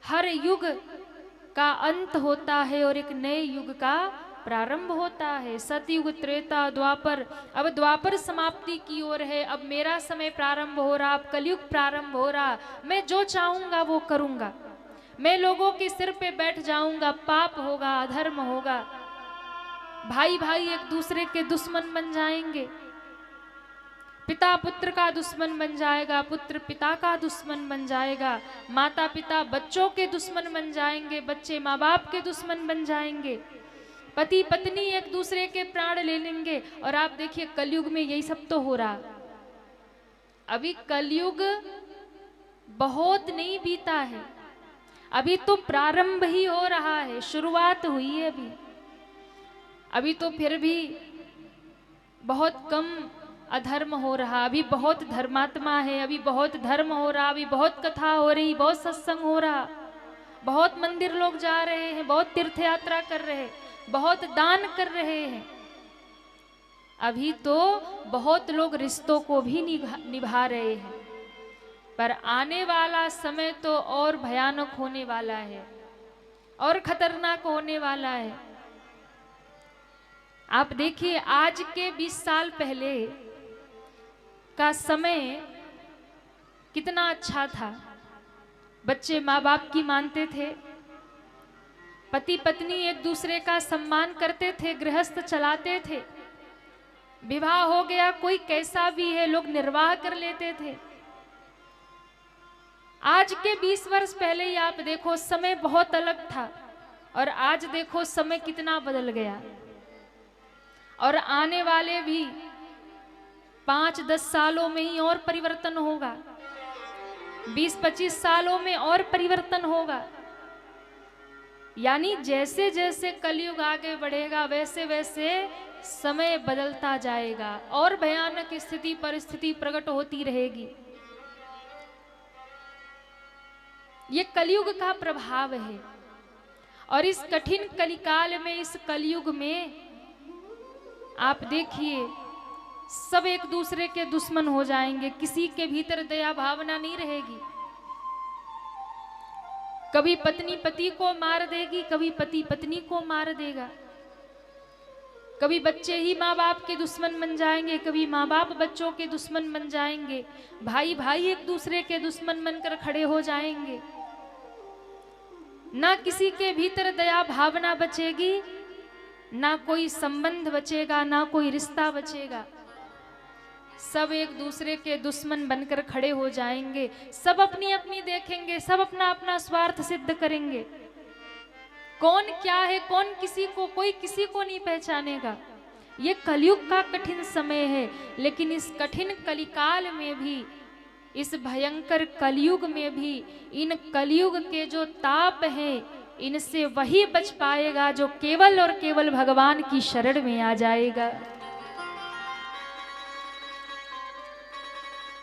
हर युग का अंत होता है और एक नए युग का प्रारंभ होता है। सतयुग, त्रेता, द्वापर, अब द्वापर समाप्ति की ओर है। अब मेरा समय प्रारंभ हो रहा, अब कलयुग प्रारंभ हो रहा। मैं जो चाहूंगा वो करूंगा, मैं लोगों के सिर पे बैठ जाऊंगा, पाप होगा, अधर्म होगा, भाई भाई एक दूसरे के दुश्मन बन जाएंगे, पिता पुत्र का दुश्मन बन जाएगा, पुत्र पिता का दुश्मन बन जाएगा, माता पिता बच्चों के दुश्मन बन जाएंगे, बच्चे माँ बाप के दुश्मन बन जाएंगे, पति पत्नी एक दूसरे के प्राण ले लेंगे। और आप देखिए कलयुग में यही सब तो हो रहा। अभी कलयुग बहुत नहीं बीता है, अभी तो प्रारंभ ही हो रहा है, शुरुआत हुई है अभी तो फिर भी बहुत कम अधर्म हो रहा, अभी बहुत धर्मात्मा है, अभी बहुत धर्म हो रहा, अभी बहुत कथा हो रही, बहुत सत्संग हो रहा, बहुत मंदिर लोग जा रहे हैं, बहुत तीर्थ यात्रा कर रहे हैं, बहुत दान कर रहे हैं। अभी तो बहुत लोग रिश्तों को भी निभा रहे हैं, पर आने वाला समय तो और भयानक होने वाला है और खतरनाक होने वाला है। आप देखिए आज के 20 साल पहले का समय कितना अच्छा था। बच्चे माँ बाप की मानते थे, पति पत्नी एक दूसरे का सम्मान करते थे, गृहस्थ चलाते थे, विवाह हो गया कोई कैसा भी है लोग निर्वाह कर लेते थे। आज के 20 वर्ष पहले ही आप देखो समय बहुत अलग था और आज देखो समय कितना बदल गया। और आने वाले भी 5-10 सालों में ही और परिवर्तन होगा, 20-25 सालों में और परिवर्तन होगा। यानी जैसे जैसे कलयुग आगे बढ़ेगा वैसे वैसे समय बदलता जाएगा और भयानक स्थिति परिस्थिति प्रकट होती रहेगी। ये कलयुग का प्रभाव है। और इस कठिन कलिकाल में, इस कलयुग में आप देखिए सब एक दूसरे के दुश्मन हो जाएंगे, किसी के भीतर दया भावना नहीं रहेगी। कभी पत्नी पति को मार देगी, कभी पति पत्नी को मार देगा, कभी बच्चे ही माँ बाप के दुश्मन बन जाएंगे, कभी माँ बाप बच्चों के दुश्मन बन जाएंगे, भाई भाई एक दूसरे के दुश्मन बनकर खड़े हो जाएंगे। ना किसी के भीतर दया भावना बचेगी, ना कोई संबंध बचेगा, ना कोई रिश्ता बचेगा। सब एक दूसरे के दुश्मन बनकर खड़े हो जाएंगे, सब अपनी अपनी देखेंगे, सब अपना अपना स्वार्थ सिद्ध करेंगे। कौन क्या है, कौन किसी को, कोई किसी को नहीं पहचानेगा। ये कलयुग का कठिन समय है, लेकिन इस कठिन कलिकाल में भी, इस भयंकर कलयुग में भी इन कलयुग के जो ताप हैं इनसे वही बच पाएगा जो केवल और केवल भगवान की शरण में आ जाएगा,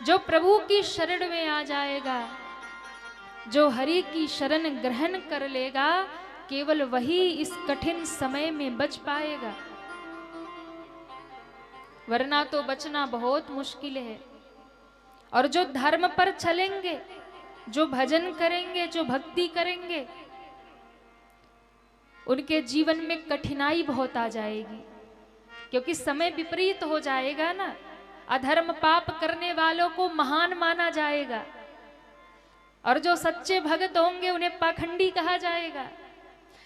जो प्रभु की शरण में आ जाएगा, जो हरि की शरण ग्रहण कर लेगा, केवल वही इस कठिन समय में बच पाएगा, वरना तो बचना बहुत मुश्किल है। और जो धर्म पर चलेंगे, जो भजन करेंगे, जो भक्ति करेंगे, उनके जीवन में कठिनाई बहुत आ जाएगी, क्योंकि समय विपरीत हो जाएगा ना। अधर्म पाप करने वालों को महान माना जाएगा और जो सच्चे भक्त होंगे उन्हें पाखंडी कहा जाएगा,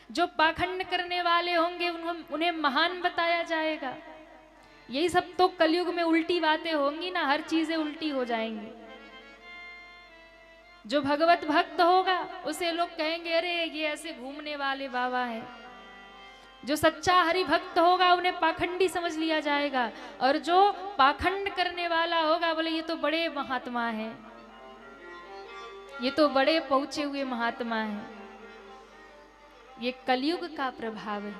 जो पाखंड करने वाले होंगे उन्हें महान बताया जाएगा। यही सब तो कलयुग में उल्टी बातें होंगी ना, हर चीजें उल्टी हो जाएंगी। जो भगवत भक्त होगा उसे लोग कहेंगे अरे ये ऐसे घूमने वाले बाबा हैं। जो सच्चा हरि भक्त होगा उन्हें पाखंडी समझ लिया जाएगा, और जो पाखंड करने वाला होगा बोले ये तो बड़े महात्मा हैं, ये तो बड़े पहुंचे हुए महात्मा हैं। ये कलयुग का प्रभाव है।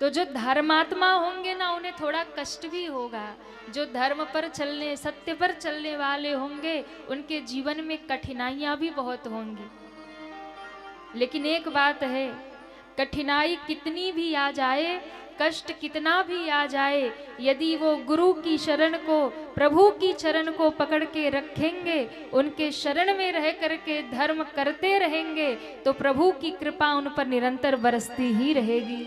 तो जो धर्मात्मा होंगे ना उन्हें थोड़ा कष्ट भी होगा, जो धर्म पर चलने, सत्य पर चलने वाले होंगे उनके जीवन में कठिनाइयां भी बहुत होंगी। लेकिन एक बात है, कठिनाई कितनी भी आ जाए, कष्ट कितना भी आ जाए, यदि वो गुरु की शरण को, प्रभु की चरण को पकड़ के रखेंगे, उनके शरण में रह करके धर्म करते रहेंगे, तो प्रभु की कृपा उन पर निरंतर बरसती ही रहेगी।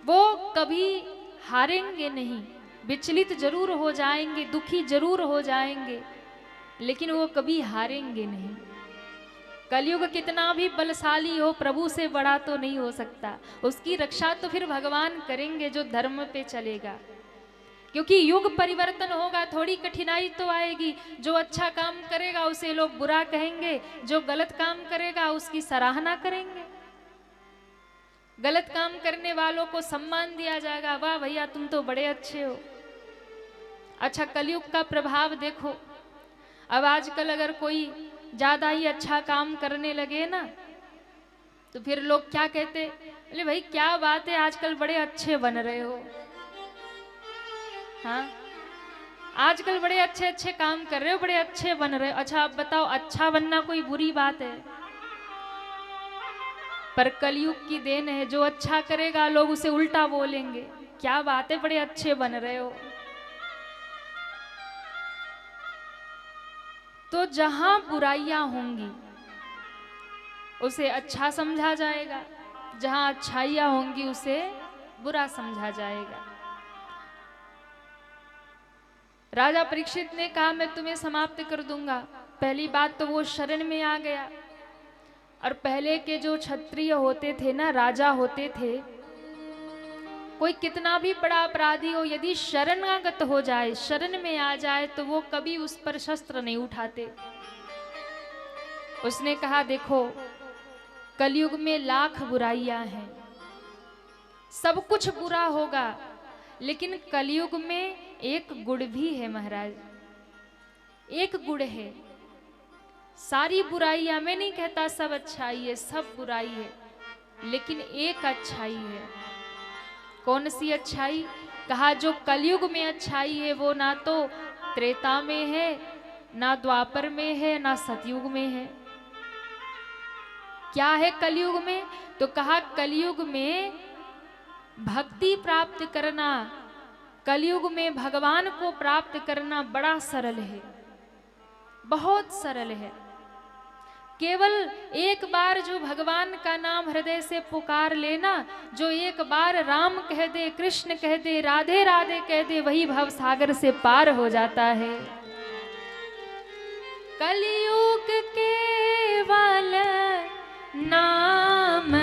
वो कभी हारेंगे नहीं, विचलित जरूर हो जाएंगे, दुखी जरूर हो जाएंगे, लेकिन वो कभी हारेंगे नहीं। कलयुग कितना भी बलशाली हो, प्रभु से बड़ा तो नहीं हो सकता। उसकी रक्षा तो फिर भगवान करेंगे जो धर्म पे चलेगा, क्योंकि युग परिवर्तन होगा, थोड़ी कठिनाई तो आएगी। जो अच्छा काम करेगा उसे लोग बुरा कहेंगे, जो गलत काम करेगा उसकी सराहना करेंगे। गलत काम करने वालों को सम्मान दिया जाएगा, वाह भैया तुम तो बड़े अच्छे हो। अच्छा, कलयुग का प्रभाव देखो। अब आजकल अगर कोई ज्यादा ही अच्छा काम करने लगे ना, तो फिर लोग क्या कहते, अरे भाई क्या बात है, आजकल बड़े अच्छे बन रहे हो। हाँ, आजकल बड़े अच्छे अच्छे काम कर रहे हो, बड़े अच्छे बन रहे हो। अच्छा अब बताओ, अच्छा बनना कोई बुरी बात है? पर कलयुग की देन है, जो अच्छा करेगा लोग उसे उल्टा बोलेंगे, क्या बात है बड़े अच्छे बन रहे हो। तो जहां बुराइयां होंगी उसे अच्छा समझा जाएगा, जहां अच्छाइयां होंगी उसे बुरा समझा जाएगा। राजा परीक्षित ने कहा मैं तुम्हें समाप्त कर दूंगा। पहली बात तो वो शरण में आ गया। और पहले के जो क्षत्रिय होते थे ना, राजा होते थे, कोई कितना भी बड़ा अपराधी हो, यदि शरणागत हो जाए, शरण में आ जाए, तो वो कभी उस पर शस्त्र नहीं उठाते। उसने कहा देखो, कलयुग में लाख बुराइयां हैं, सब कुछ बुरा होगा, लेकिन कलयुग में एक गुण भी है महाराज, एक गुण है। सारी बुराइयां, मैं नहीं कहता सब अच्छाई है, सब बुराई है, लेकिन एक अच्छाई है। कौन सी अच्छाई? कहा जो कलयुग में अच्छाई है वो ना तो त्रेता में है, ना द्वापर में है, ना सतयुग में है। क्या है कलयुग में? तो कहा कलयुग में भक्ति प्राप्त करना, कलयुग में भगवान को प्राप्त करना बड़ा सरल है, बहुत सरल है। केवल एक बार जो भगवान का नाम हृदय से पुकार लेना, जो एक बार राम कह दे, कृष्ण कह दे, राधे राधे कह दे, वही भव सागर से पार हो जाता है। कलयुग केवल नाम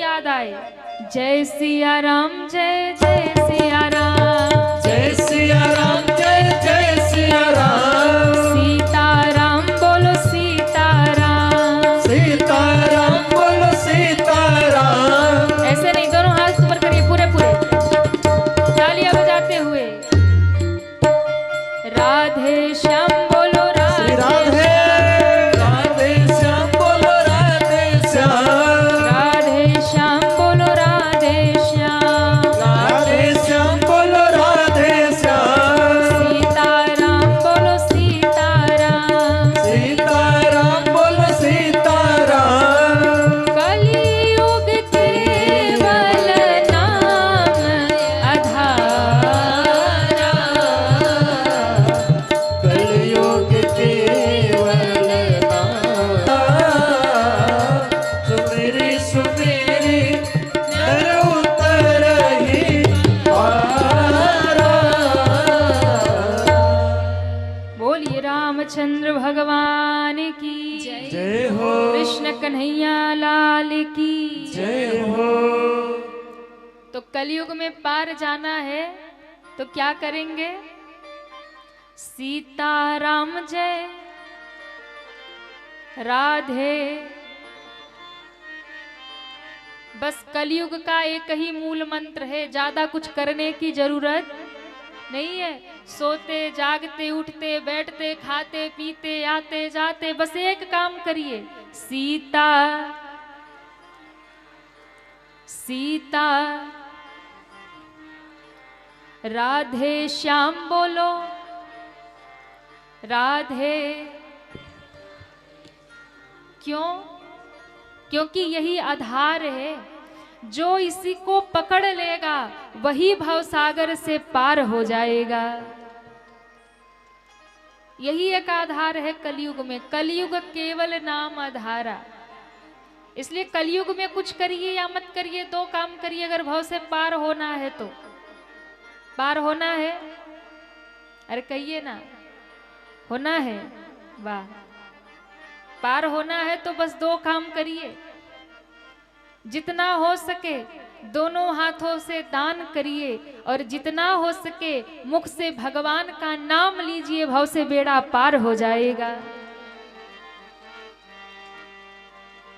आधार, जय सिया राम जय जय सिया राम, जय सिया राम जय जय सिया राम, सीताराम बोलो सीताराम, सीताराम बोलो सीताराम। ऐसे नहीं, दोनों हाथ ऊपर करिए पूरे पूरे, तालियां बजाते हुए। राधे श्याम बोलो श्री राधे, राधे राधे श्याम बोलो राधे श्याम, राधे श्याम बोलो राधे श्याम, राधे श्याम बोलो राधे श्याम, सीताराम बोलो सीताराम, सीताराम बोलो सीताराम। कलियुग केवल नाम आधारा, कलयुग केवल नाम, सुमेरी सुमेरी नर उतरहि पारा। बोलिए रामचंद्र भगवान की जय हो, कृष्ण कन्हैया लाल की। जय हो। तो कलयुग में पार जाना है तो क्या करेंगे? सीताराम जय राधे। बस कलयुग का एक ही मूल मंत्र है, ज्यादा कुछ करने की जरूरत नहीं है। सोते जागते उठते बैठते खाते पीते आते जाते बस एक काम करिए, सीता सीता राधे श्याम बोलो राधे। क्यों? क्योंकि यही आधार है, जो इसी को पकड़ लेगा वही भवसागर से पार हो जाएगा। यही एक आधार है कलयुग में। कलयुग केवल नाम आधारा। इसलिए कलयुग में कुछ करिए या मत करिए, दो काम करिए। अगर भव से पार होना है तो पार होना है, अरे कहिए ना, होना है, वाह। पार होना है तो बस दो काम करिए। जितना हो सके दोनों हाथों से दान करिए और जितना हो सके मुख से भगवान का नाम लीजिए, भव से बेड़ा पार हो जाएगा।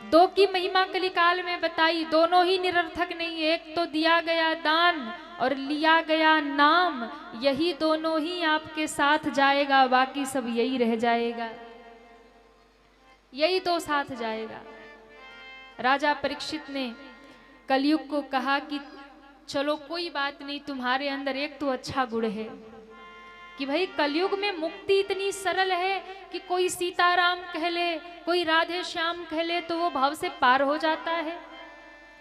दो की महिमा कलिकाल में बताई, दोनों ही निरर्थक नहीं है। एक तो दिया गया दान और लिया गया नाम, यही दोनों ही आपके साथ जाएगा, बाकी सब यही रह जाएगा, यही तो साथ जाएगा। राजा परीक्षित ने कलयुग को कहा कि चलो कोई बात नहीं, तुम्हारे अंदर एक तो अच्छा गुण है कि भाई कलयुग में मुक्ति इतनी सरल है कि कोई सीताराम कह ले, कोई राधे श्याम कह ले तो वो भाव से पार हो जाता है।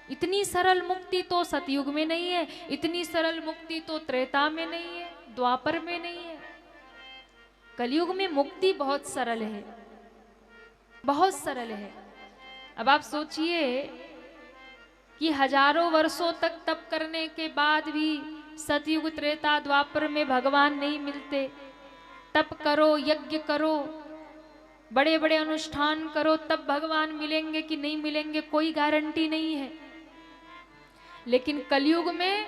इतनी सरल मुक्ति तो सतयुग में नहीं है, इतनी सरल मुक्ति तो त्रेता में नहीं है, द्वापर में नहीं है। कलयुग में मुक्ति बहुत सरल है, बहुत सरल है। अब आप सोचिए कि हजारों वर्षों तक तप करने के बाद भी सतयुग त्रेता द्वापर में भगवान नहीं मिलते। तप करो, यज्ञ करो, बड़े बड़े अनुष्ठान करो, तब भगवान मिलेंगे कि नहीं मिलेंगे कोई गारंटी नहीं है। लेकिन कलयुग में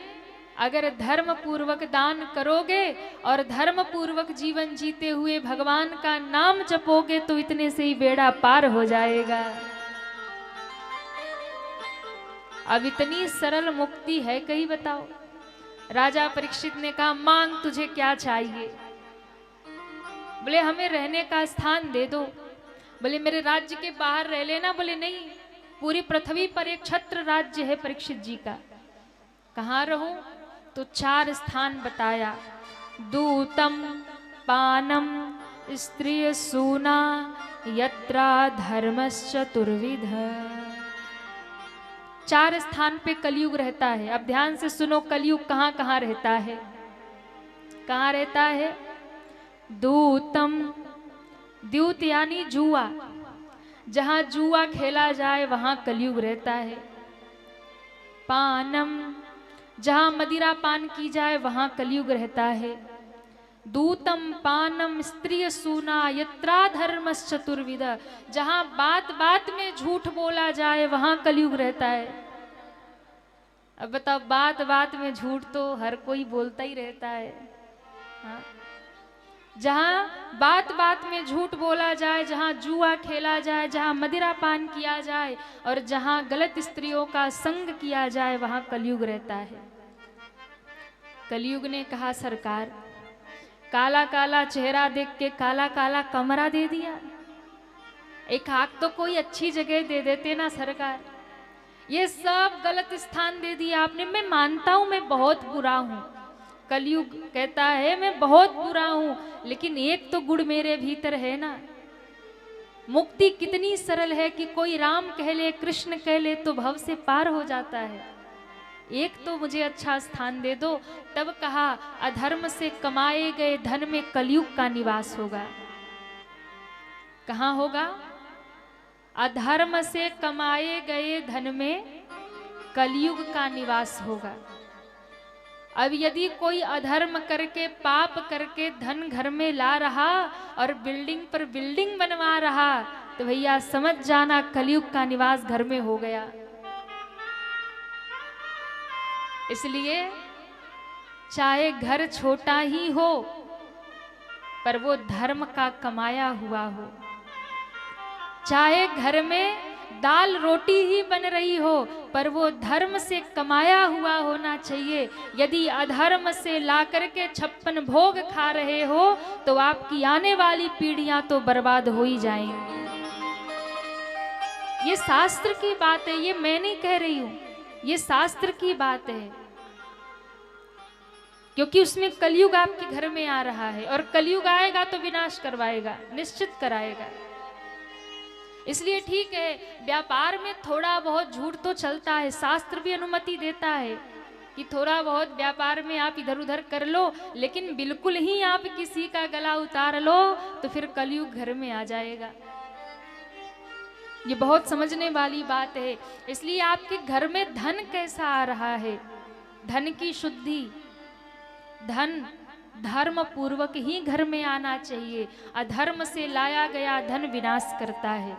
अगर धर्म पूर्वक दान करोगे और धर्म पूर्वक जीवन जीते हुए भगवान का नाम जपोगे तो इतने से ही बेड़ा पार हो जाएगा। अब इतनी सरल मुक्ति है कहीं, बताओ। राजा परीक्षित ने कहा, मांग तुझे क्या चाहिए? बोले हमें रहने का स्थान दे दो। बोले मेरे राज्य के बाहर रह लेना। बोले नहीं, पूरी पृथ्वी पर एक छत्र राज्य है परीक्षित जी का, कहाँ रहूं? तो 4 स्थान बताया, दूतम पानम स्त्रिय सूना यत्रा धर्मश्चतुर्विध। 4 स्थान पे कलयुग रहता है। अब ध्यान से सुनो, कलयुग कहाँ कहाँ रहता है? कहाँ रहता है? दूतम, द्यूत यानी जुआ, जहां जुआ खेला जाए वहां कलयुग रहता है। पानम, जहां मदिरा पान की जाए वहां कलयुग रहता है। दूतम पानम स्त्रिय सूना यत्रा धर्मश्चतुर्विध, जहां बात बात में झूठ बोला जाए वहां कलयुग रहता है। अब बताओ, बात बात में झूठ तो हर कोई बोलता ही रहता है। हाँ? जहाँ बात बात में झूठ बोला जाए, जहाँ जुआ खेला जाए, जहाँ मदिरा पान किया जाए और जहाँ गलत स्त्रियों का संग किया जाए, वहाँ कलयुग रहता है। कलयुग ने कहा सरकार, काला काला चेहरा देख के काला काला कमरा दे दिया, एक आंख तो कोई अच्छी जगह दे देते ना सरकार, ये सब गलत स्थान दे दिया आपने। मैं मानता हूं मैं बहुत बुरा हूं, कलयुग कहता है मैं बहुत बुरा हूं, लेकिन एक तो गुण मेरे भीतर है ना। मुक्ति कितनी सरल है कि कोई राम कह ले, कृष्ण कह ले तो भव से पार हो जाता है। एक तो मुझे अच्छा स्थान दे दो। तब कहा, अधर्म से कमाए गए धन में कलयुग का निवास होगा। कहाँ होगा? अधर्म से कमाए गए धन में कलयुग का निवास होगा। अब यदि कोई अधर्म करके पाप करके धन घर में ला रहा और बिल्डिंग पर बिल्डिंग बनवा रहा, तो भैया समझ जाना कलयुग का निवास घर में हो गया। इसलिए चाहे घर छोटा ही हो पर वो धर्म का कमाया हुआ हो, चाहे घर में दाल रोटी ही बन रही हो पर वो धर्म से कमाया हुआ होना चाहिए। यदि अधर्म से ला करके 56 भोग खा रहे हो तो आपकी आने वाली पीढ़ियां तो बर्बाद हो ही जाएंगी। ये शास्त्र की बात है, ये मैं नहीं कह रही हूं, ये शास्त्र की बात है। क्योंकि उसमें कलयुग आपके घर में आ रहा है और कलयुग आएगा तो विनाश करवाएगा, निश्चित कराएगा। इसलिए ठीक है, व्यापार में थोड़ा बहुत झूठ तो चलता है, शास्त्र भी अनुमति देता है कि थोड़ा बहुत व्यापार में आप इधर उधर कर लो, लेकिन बिल्कुल ही आप किसी का गला उतार लो तो फिर कलयुग घर में आ जाएगा। ये बहुत समझने वाली बात है। इसलिए आपके घर में धन कैसा आ रहा है, धन की शुद्धि, धन धर्म पूर्वक ही घर में आना चाहिए। अधर्म से लाया गया धन विनाश करता है।